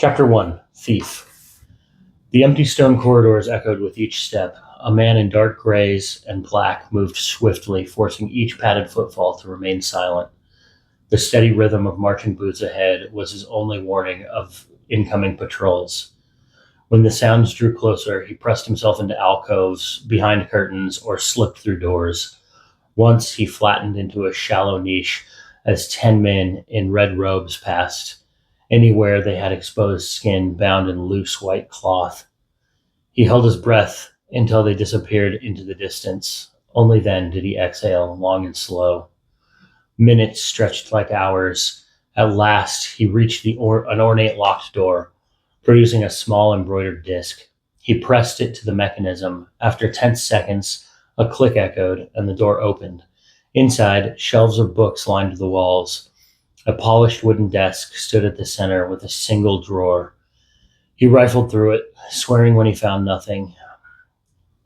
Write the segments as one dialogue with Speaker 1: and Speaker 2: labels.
Speaker 1: Chapter 1 Thief. The empty stone corridors echoed with each step. A man in dark grays and black moved swiftly, forcing each padded footfall to remain silent. The steady rhythm of marching boots ahead was his only warning of incoming patrols. When the sounds drew closer, he pressed himself into alcoves, behind curtains, or slipped through doors. Once he flattened into a shallow niche as 10 men in red robes passed. Anywhere they had exposed skin bound in loose white cloth. He held his breath until they disappeared into the distance. Only then did he exhale, long and slow. Minutes stretched like hours. At last, he reached an ornate locked door, producing a small embroidered disc. He pressed it to the mechanism. After 10 seconds, a click echoed, and the door opened. Inside, shelves of books lined the walls. A polished wooden desk stood at the center with a single drawer. He rifled through it, swearing when he found nothing.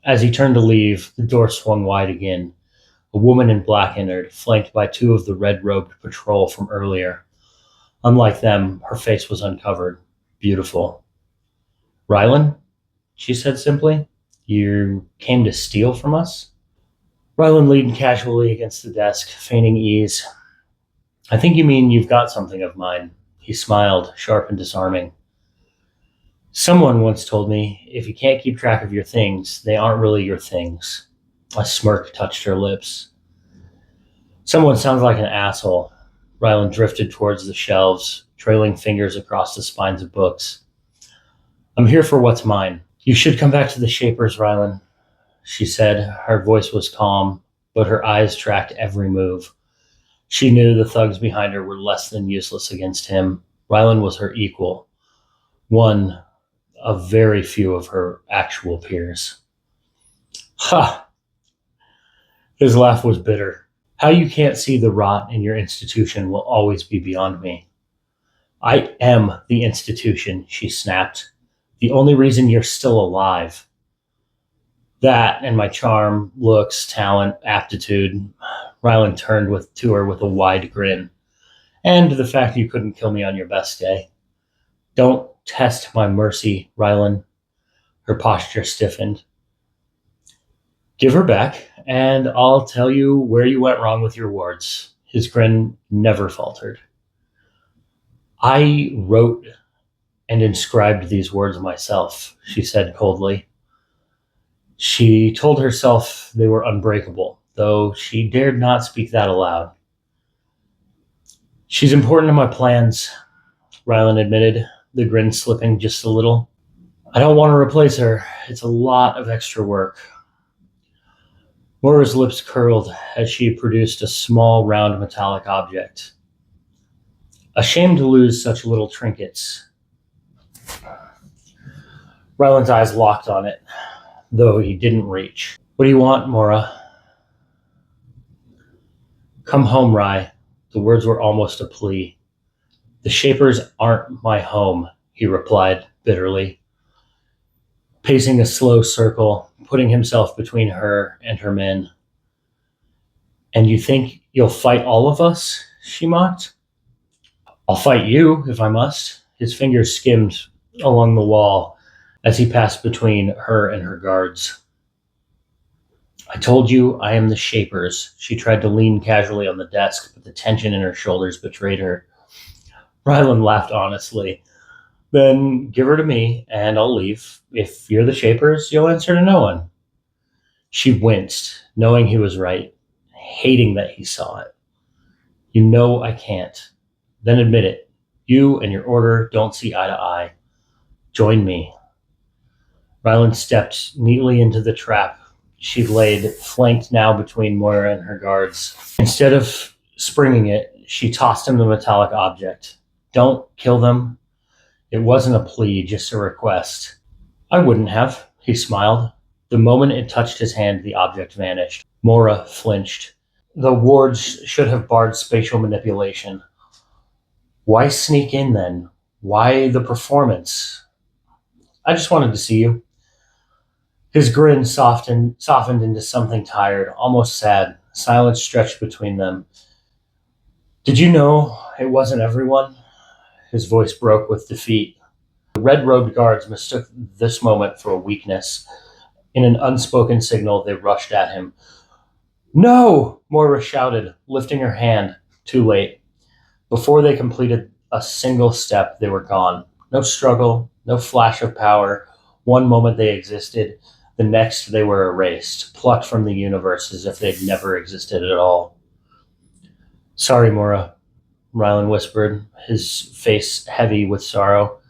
Speaker 1: As he turned to leave, the door swung wide again. A woman in black entered, flanked by two of the red-robed patrol from earlier. Unlike them, her face was uncovered. Beautiful. "Rylan?" she said simply. "You came to steal from us?" Rylan leaned casually against the desk, feigning ease. "I think you mean you've got something of mine." He smiled, sharp and disarming. "Someone once told me, if you can't keep track of your things, they aren't really your things." A smirk touched her lips. "Someone sounds like an asshole." Rylan drifted towards the shelves, trailing fingers across the spines of books. "I'm here for what's mine." "You should come back to the Shapers, Rylan," she said. Her voice was calm, but her eyes tracked every move. She knew the thugs behind her were less than useless against him. Rylan was her equal, one of very few of her actual peers. Ha! His laugh was bitter. "How you can't see the rot in your institution will always be beyond me." "I am the institution," she snapped. "The only reason you're still alive. That and my charm, looks, talent, aptitude." Rylan turned to her with a wide grin. "And the fact you couldn't kill me on your best day." "Don't test my mercy, Rylan." Her posture stiffened. "Give her back, and I'll tell you where you went wrong with your wards." His grin never faltered. "I wrote and inscribed these words myself," she said coldly. She told herself they were unbreakable, though she dared not speak that aloud. "She's important to my plans," Rylan admitted, the grin slipping just a little. "I don't want to replace her. It's a lot of extra work." Moira's lips curled as she produced a small, round metallic object. "Ashamed to lose such little trinkets." Rylan's eyes locked on it, though he didn't reach. "What do you want, Moira?" "Come home, Rye." The words were almost a plea. "The Shapers aren't my home," he replied bitterly, pacing a slow circle, putting himself between her and her men. "And you think you'll fight all of us?" she mocked. "I'll fight you, if I must." His fingers skimmed along the wall as he passed between her and her guards. "I told you I am the Shapers." She tried to lean casually on the desk, but the tension in her shoulders betrayed her. Rylan laughed honestly. "Then give her to me, and I'll leave. If you're the Shapers, you'll answer to no one." She winced, knowing he was right, hating that he saw it. "You know I can't." "Then admit it. You and your order don't see eye to eye. Join me." Rylan stepped neatly into the trap she laid, flanked now between Moira and her guards. Instead of springing it, she tossed him the metallic object. "Don't kill them." It wasn't a plea, just a request. "I wouldn't have," he smiled. The moment it touched his hand, the object vanished. Moira flinched. The wards should have barred spatial manipulation. Why sneak in then? Why the performance? "I just wanted to see you." His grin softened into something tired, almost sad. Silence stretched between them. "Did you know it wasn't everyone?" His voice broke with defeat. The red-robed guards mistook this moment for a weakness. In an unspoken signal, they rushed at him. No! Moira shouted, lifting her hand. Too late. Before they completed a single step, they were gone. No struggle, no flash of power. One moment they existed, the next they were erased, plucked from the universe as if they'd never existed at all. Sorry, Moira, Rylan whispered, his face heavy with sorrow.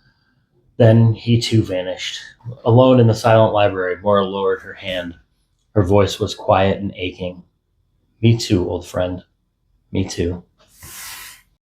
Speaker 1: Then he too vanished. Alone in the silent library, Moira lowered her hand. Her voice was quiet and aching. Me too, old friend. Me too.